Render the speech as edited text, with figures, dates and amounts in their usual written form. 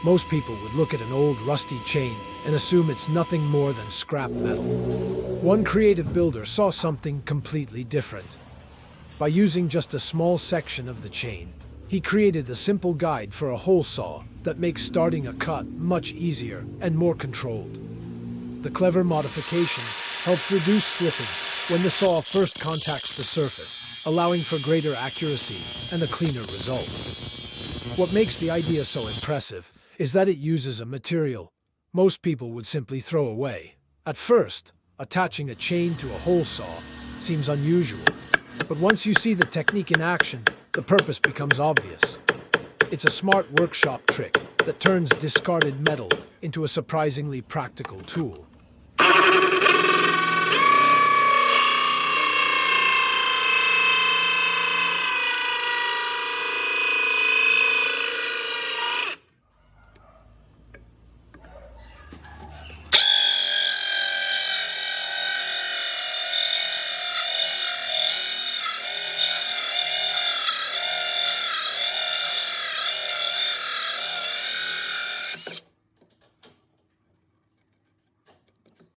Most people would look at an old rusty chain and assume it's nothing more than scrap metal. One creative builder saw something completely different. By using just a small section of the chain, he created a simple guide for a hole saw that makes starting a cut much easier and more controlled. The clever modification helps reduce slipping when the saw first contacts the surface, allowing for greater accuracy and a cleaner result. What makes the idea so impressive is that it uses a material most people would simply throw away. At first, attaching a chain to a hole saw seems unusual, but once you see the technique in action, the purpose becomes obvious. It's a smart workshop trick that turns discarded metal into a surprisingly practical tool.